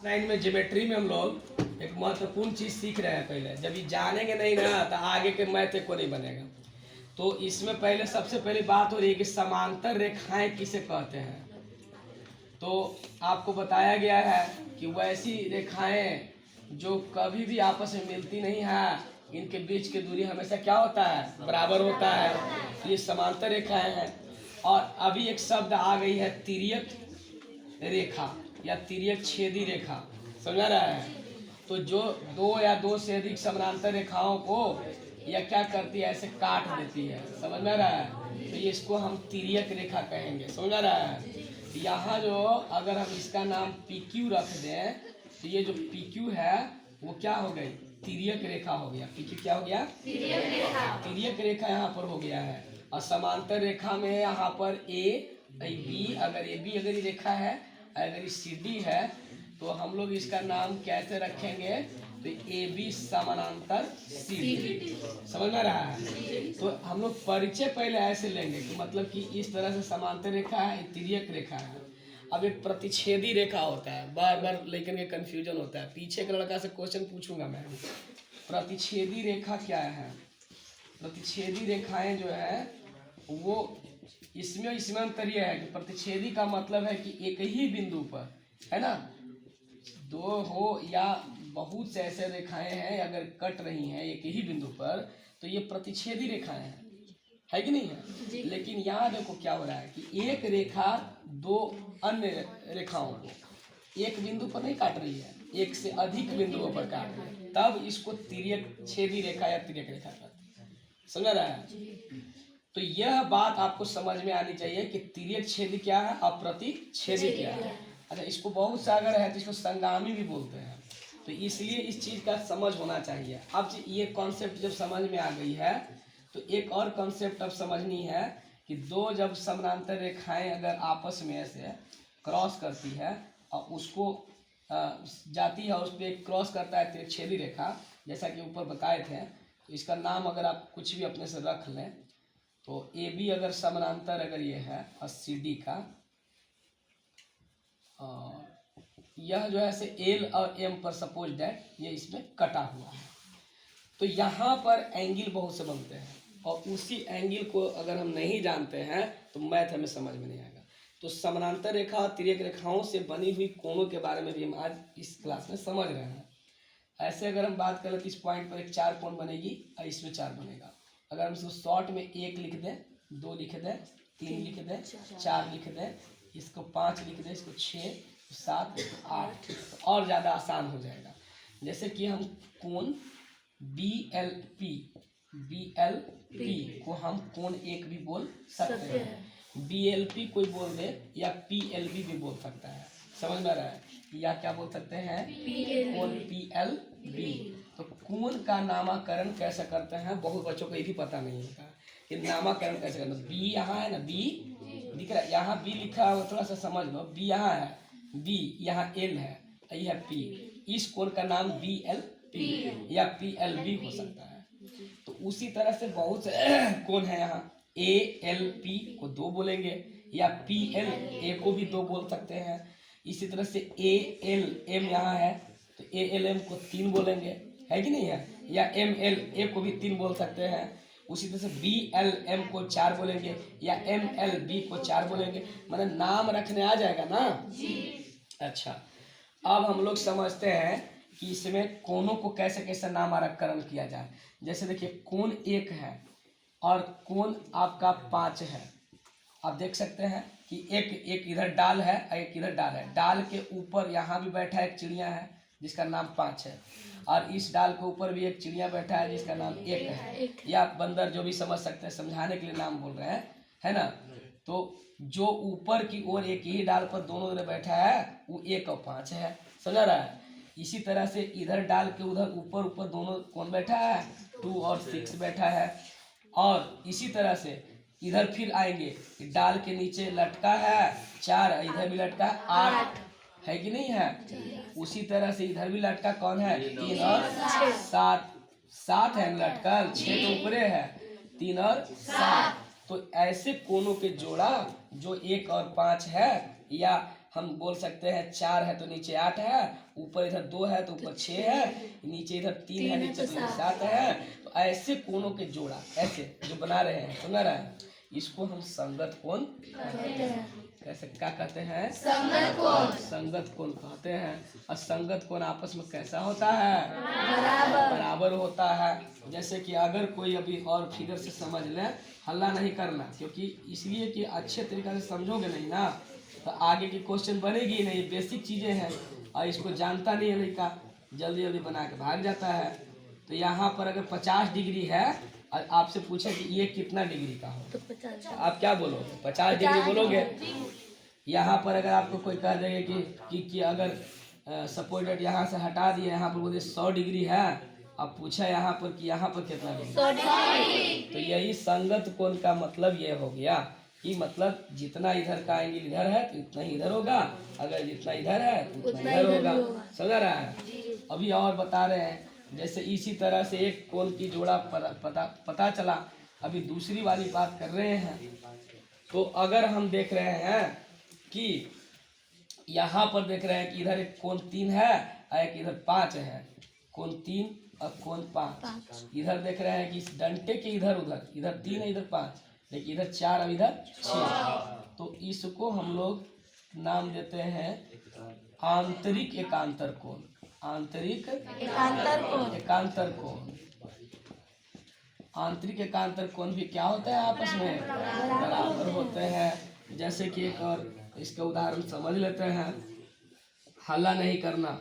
Nine में geometry में हम लोग एक महत्वपूर्ण चीज सीख रहे हैं। पहले जब ये जानेंगे नहीं ना तो आगे के मैथ को नहीं बनेगा। तो इसमें पहले सबसे पहली बात हो रही है कि समांतर रेखाएं किसे कहते हैं। तो आपको बताया गया है कि वैसी रेखाएं जो कभी भी आपस में मिलती नहीं है, इनके बीच की दूरी हमेशा क्या होता है, बराबर होता है। ये समांतर रेखाएं हैं। और अभी एक शब्द आ गई है तिर्यक रेखा या तिर्यक छेदी रेखा, समझ रहा है। तो जो दो या दो से अधिक समानांतर रेखाओं को या क्या करती है, ऐसे काट देती है, समझ में रहा है। तो ये इसको हम तिर्यक रेखा कहेंगे, समझ रहा है। यहाँ जो अगर हम इसका नाम PQ रख दें तो ये जो PQ है वो क्या हो गई, तिर्यक रेखा हो गया। PQ क्या हो गया, तिर्यक रेखा यहाँ पर हो गया है। और समांतर रेखा में यहाँ पर AB, अगर AB अगर ये रेखा है, अगर ये CD है, तो हम लोग इसका नाम कैसे रखेंगे, तो AB समानांतर CD, समझ में रहा है। तो हम लोग परिचय पहले ऐसे लेंगे कि मतलब कि इस तरह से समांतर रेखा है, तिर्यक रेखा है। अब एक प्रतिच्छेदी रेखा होता है, बार बार लेकिन ये कंफ्यूजन होता है। पीछे के लड़का से क्वेश्चन पूछूंगा मैं, प्रतिच्छेदी रेखा क्या है। प्रतिच्छेदी रेखाएं जो है वो इसमें अंतर यह है कि प्रतिच्छेदी का मतलब है कि एक ही बिंदु पर, है ना, दो हो या बहुत से ऐसे रेखाएं हैं अगर कट रही हैं एक ही बिंदु पर, तो ये प्रतिच्छेदी रेखाएं हैं, है कि नहीं है। लेकिन यहाँ देखो क्या हो रहा है कि एक रेखा दो अन्य रेखाओं को एक बिंदु पर नहीं काट रही है, एक से अधिक बिंदुओं पर काट रही है, तब इसको तिर्यक छेदी रेखा या तिर्यक रेखा कहते हैं, समझ रहा है। तो यह बात आपको समझ में आनी चाहिए कि तिर्यक छेदी क्या है और प्रतिच्छेदी क्या है। अच्छा, इसको बहुत सा अगर है तो इसको संगामी भी बोलते हैं। तो इसलिए इस चीज का समझ होना चाहिए। अब ये कॉन्सेप्ट जब समझ में आ गई है तो एक और कॉन्सेप्ट अब समझनी है कि दो जब समानांतर रेखाएं अगर आपस में ऐसे क्रॉस करती है और उसको जाती है और उस पर क्रॉस करता है तिरछेदी रेखा, जैसा कि ऊपर बताए थे। तो इसका नाम अगर आप कुछ भी अपने से रख लें, तो AB अगर समानांतर अगर ये है और CD का, यह जो है से L और M पर सपोज दैट ये इसमें कटा हुआ है, तो यहाँ पर एंगल बहुत से बनते हैं और उसी एंगल को अगर हम नहीं जानते हैं तो मैथ हमें समझ में नहीं आएगा। तो समानांतर रेखा और तिर्यक रेखाओं से बनी हुई कोणों के बारे में भी हम आज इस क्लास में समझ रहे हैं। ऐसे अगर हम बात करें तो इस पॉइंट पर एक 4 कोण बनेगी और इसमें 4 बनेगा। अगर हम इसको शॉर्ट में 1 लिख दें, 2 लिख दें, 3 लिख दें, 4 लिख दें, इसको 5 लिख दें, इसको 6, 7, 8, तो और ज़्यादा आसान हो जाएगा। जैसे कि हम कोण BLP को हम कोण 1 भी बोल सकते हैं, BLP कोई बोल दे या PLB भी बोल सकता है, समझ में आ रहा है। या क्या बोल सकते हैं, कोण PLB। तो कोण का नामकरण कैसे करते हैं, बहुत बच्चों को ये भी पता नहीं होता कि नामकरण कैसे करना। B यहाँ है ना, B दिख रहा है, यहाँ B लिखा है, थोड़ा सा समझ लो। B यहाँ है, B यहाँ L है, यह P, इस कोण का नाम BLP या PLB हो सकता है। तो उसी तरह से बहुत से कोण है यहाँ, ALP को 2 बोलेंगे या PLA को भी 2 बोल सकते हैं। इसी तरह से ALM यहाँ है तो ALM को 3 बोलेंगे, है कि नहीं है, या MLA को भी 3 बोल सकते हैं। उसी तरह से BLM को 4 बोलेंगे या MLB को 4 बोलेंगे। मतलब नाम रखने आ जाएगा ना जी। अच्छा, अब हम लोग समझते हैं कि इसमें कोणों को कैसे कैसे नामकरण किया जाए। जैसे देखिए कोण 1 है और कोण आपका 5 है। आप देख सकते हैं कि एक इधर डाल है और एक इधर डाल है। डाल के ऊपर यहाँ भी बैठा एक चिड़िया है जिसका नाम 5 है, और इस डाल के ऊपर भी एक चिड़िया बैठा है जिसका नाम 1 है, या बंदर, जो भी समझ सकते हैं, समझाने के लिए नाम बोल रहे हैं, है ना। तो जो ऊपर की ओर एक ही डाल पर दोनों इधर बैठा है वो 1 और 5 है, समझ रहा है। इसी तरह से इधर डाल के उधर ऊपर दोनों कौन बैठा है, 2 और 6 बैठा है। और इसी तरह से इधर फिर आएंगे, डाल के नीचे लटका है 4, इधर भी लटका 8, है कि नहीं है। उसी तरह से इधर भी लटका कौन है, 3 और 7 है लटकल, 6 तो ऊपरे है, 3 और 7। तो ऐसे कोणों के जोड़ा जो 1 और 5 है, या हम बोल सकते हैं 4 है तो नीचे 8 है, ऊपर इधर 2 है तो ऊपर 6 है, नीचे इधर 3 है नीचे 7 है। तो ऐसे कोणों के जोड़ा ऐसे जो बना रहे हैं, सुना रहा है, इसको हम संगत कोण कहते हैं। कैसे क्या कहते हैं? संगत कोण। संगत कोण कहते हैं। और संगत कोण आपस में कैसा होता है? बराबर होता है। जैसे कि अगर कोई अभी और फिगर से समझ ले, हल्ला नहीं करना, क्योंकि इसलिए कि अच्छे तरीके से समझोगे नहीं ना तो आगे की क्वेश्चन बनेगी नहीं। बेसिक चीजें हैं और इसको जानता नहीं है लड़का, जल्दी जल्दी बना के भाग जाता है। तो यहाँ पर अगर 50 डिग्री है और आपसे पूछे कि ये कितना डिग्री का हो तो आप क्या बोलोगे? 50 डिग्री बोलोगे। यहाँ पर अगर आपको कोई कह देगा कि अगर सपोर्टेड यहाँ से हटा दिए, यहाँ पर बोले 100 डिग्री है, अब पूछा यहाँ पर कि यहाँ पर कितना डिग्री, तो यही संगत कोण का मतलब ये हो गया कि मतलब जितना इधर का एंगल इधर है तो इतना ही इधर होगा, अगर जितना इधर है तो उतना इधर होगा। समझ रहा है? अभी और बता रहे हैं, जैसे इसी तरह से एक कोण की जोड़ा पता चला। अभी दूसरी वाली बात कर रहे हैं। तो अगर हम देख रहे हैं कि यहाँ पर देख रहे हैं कि इधर एक कोण 3 है और एक इधर 5 है, कोण 3 और कोण 5। इधर देख रहे हैं कि इस डंडे के इधर 3 है, इधर 5, लेकिन इधर 4 और इधर 6। तो इसको हम लोग नाम देते हैं आंतरिक एकांतर कोण। आंतरिक एकांतर कोण। आंतरिक एकांतर कोण भी क्या होता है? आपस में बराबर होते हैं। जैसे कि एक और इसका उदाहरण समझ लेते हैं, हल्ला नहीं करना,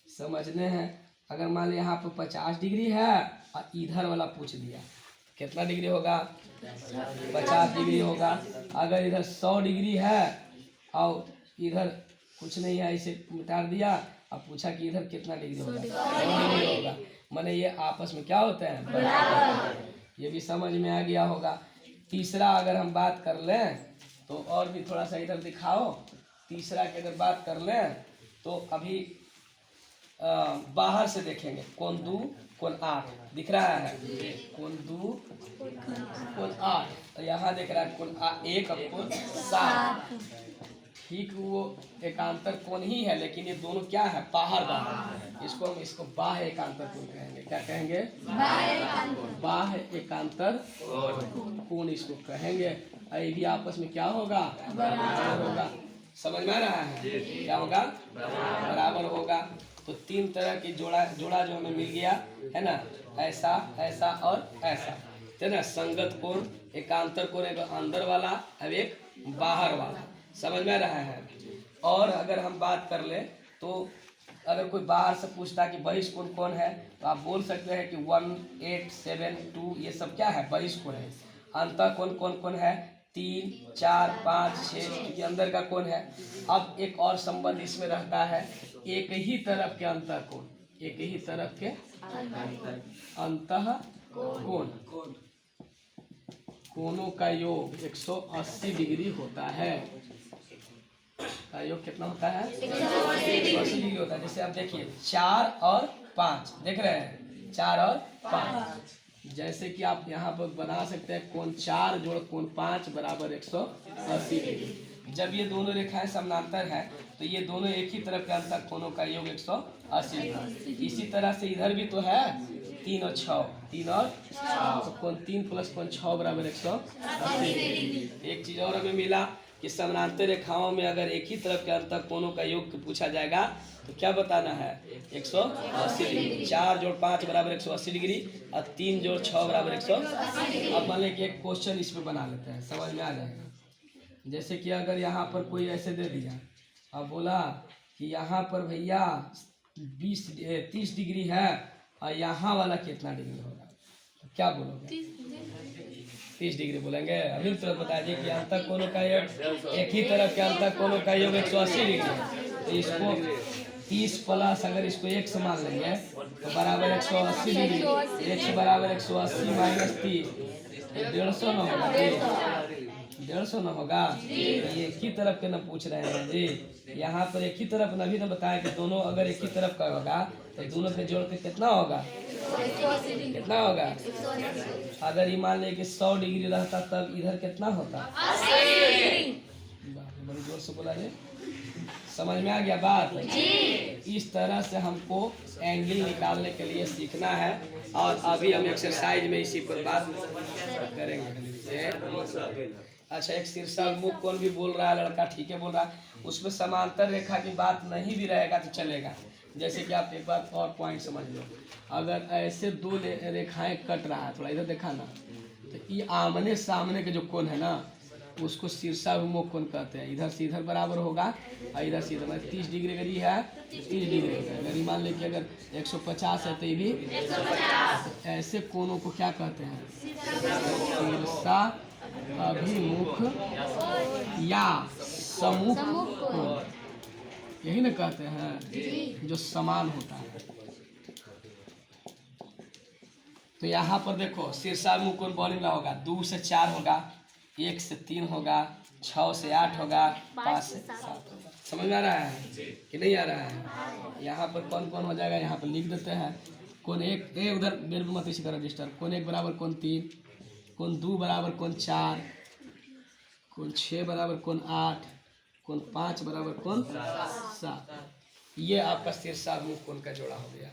समझने हैं। अगर मान लीजिए यहाँ पर 50 डिग्री है और इधर वाला पूछ दिया कितना डिग्री होगा? 50 डिग्री होगा। अगर इधर 100 डिग्री है और इधर कुछ नहीं है, इसे मिटा दिया, अब पूछा कि इधर कितना डिग्री होगा? 100 डिग्री होगा। माने ये आपस में क्या होते हैं? बराबर। ये भी समझ में आ गया होगा। तीसरा अगर हम बात कर लें तो और भी थोड़ा सा इधर दिखाओ। तीसरा की अगर बात कर लें तो अभी बाहर से देखेंगे, कोण 2 कोण 8 दिख रहा है, कोण 2 कोण 8, और यहाँ देख रहा है कोण 1 और कोण 7। ठीक वो एकांतर कोण ही है, लेकिन ये दोनों क्या है? बाहर। इसको बाह्य एकांतर कोण कहेंगे। क्या कहेंगे? बाह्य एकांतर कोण इसको कहेंगे। ये भी आपस में क्या होगा? बराबर होगा। समझ में आ रहा है? क्या होगा? बराबर होगा। तो 3 तरह की जोड़ा जो हमें मिल गया है ना, ऐसा, ऐसा और ऐसा, है ना। संगत कोण, एकांतर कोण, एक अंदर वाला और एक बाहर वाला। समझ में रहा है? और अगर हम बात कर ले तो अगर कोई बाहर से पूछता है कि बहिष्कोण कौन है, तो आप बोल सकते हैं कि 1, 8, 7, 2 ये सब क्या है? बहिष्कोण है। अंतः कोण कौन है? 3, 4, 5, 6 ये अंदर का कोण है। अब एक और संबंध इसमें रहता है, एक ही तरफ के अंतः कोण, एक ही तरफ के अंतः कोण, कोणों का योग 180 डिग्री होता है। का योग कितना होता है? 180 डिग्री होता है। जैसे आप देखिए 4 और 5 देख रहे हैं, 4 और 5। जैसे कि आप यहाँ पर बना सकते हैं कोण 4 जोड़ कोण 5 बराबर 180 डिग्री। जब ये दोनों रेखाएं समानांतर है तो ये दोनों एक ही तरफ के अंतर कोणों का योग 180 डिग्री। इसी तरह से इधर भी तो है 3 और 6, 3 और 6, तो कोण 3 प्लस कोण 6 बराबर 180 डिग्री। एक चीज और हमें मिला कि समानांतर रेखाओं में अगर एक ही तरफ के अंतर कोणों का योग पूछा जाएगा तो क्या बताना है? 180 डिग्री। 4 जोड़ 5 बराबर 180 डिग्री और 3 जोड़ 6 बराबर 180। अब मान लें कि एक क्वेश्चन इसमें बना लेते हैं, समझ में आ जाएगा। जैसे कि अगर यहाँ पर कोई ऐसे दे दिया, अब बोला कि यहाँ पर भैया 30 डिग्री है और यहाँ वाला कितना डिग्री होगा, तो क्या बोलोगे? 30 डिग्री बोलेंगे। अभी तुरंत बता दिए कि अंतर कोणों का योग, एक ही तरफ के अंतर कोणों का योग 180 डिग्री। तो इसको 30 प्लस अगर इसको 1 से मान लेंगे तो बराबर 180 डिग्री। 1 बराबर 180 माइनस 30, 150 न होगा? 150 न होगा। ये एक ही तरफ के न पूछ रहे हैं जी, यहाँ पर एक ही तरफ न भी न बताया कि दोनों अगर एक ही तरफ का होगा तो दोनों पे जोड़ के कितना होगा? कितना होगा? अगर ये मान ले कि 100 डिग्री रहता तब इधर कितना होता? 80। बड़ी जोर से बोला जी। समझ में आ गया बात जी। इस तरह से हमको एंगल निकालने के लिए सीखना है और अभी हम एक्सरसाइज में इसी पर बात करेंगे। अच्छा, एक शीर्षाभिमुख कोण भी बोल रहा है लड़का, ठीक है बोल रहा है, उसमें समांतर रेखा की बात नहीं भी रहेगा तो चलेगा। जैसे कि आप एक बार और पॉइंट समझ लो, अगर ऐसे दो रेखाएं कट रहा है, थोड़ा इधर देखा ना, तो ये आमने सामने के जो कोण है ना उसको शीर्षाभिमुख कोण कहते हैं। इधर से इधर बराबर होगा और इधर से इधर 30 डिग्री अगर ये है तो 30 डिग्री होगा। अगर मान लें कि अगर 150 है तो ये भी 150। ऐसे कोणों को क्या कहते हैं? शीर्षाभिमुख या सम्मुख कोण, यही ना कहते हैं, जो समान होता है। तो यहाँ पर देखो शीर्षाभिमुख कोण बनेगा होगा 2 से 4 होगा, 1 से 3 होगा, 6 से 8 होगा, 5 से 7 होगा। समझ में आ रहा है कि नहीं आ रहा है? यहाँ पर कौन कौन हो जाएगा, यहाँ पर लिख देते हैं। कोण एक उधर मेरे मत इसी का रजिस्टर, कोण 1 बराबर कोण 3, कोण 2 बराबर कोण 4, कोण 6 बराबर कोण 8, कोण 5 बराबर कोण 7। ये आपका शीर्षाभिमुख कोण का जोड़ा हो गया।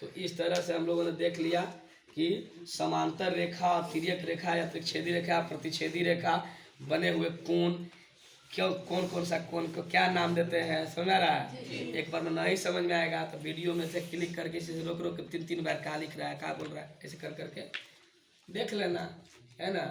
तो इस तरह से हम लोगों ने देख लिया कि समांतर रेखा, तिर्यक रेखा या त्रिच्छेदी रेखा, प्रतिच्छेदी रेखा बने हुए कोण, क्यों कौन सा कोण को क्या नाम देते हैं, समझ आ रहा है? एक बार में नहीं समझ में आएगा तो वीडियो में से क्लिक करके इसे रोक रोक के 3 बार क्या लिख रहा है, क्या बोल रहा है, ऐसे कर करके देख लेना, है ना।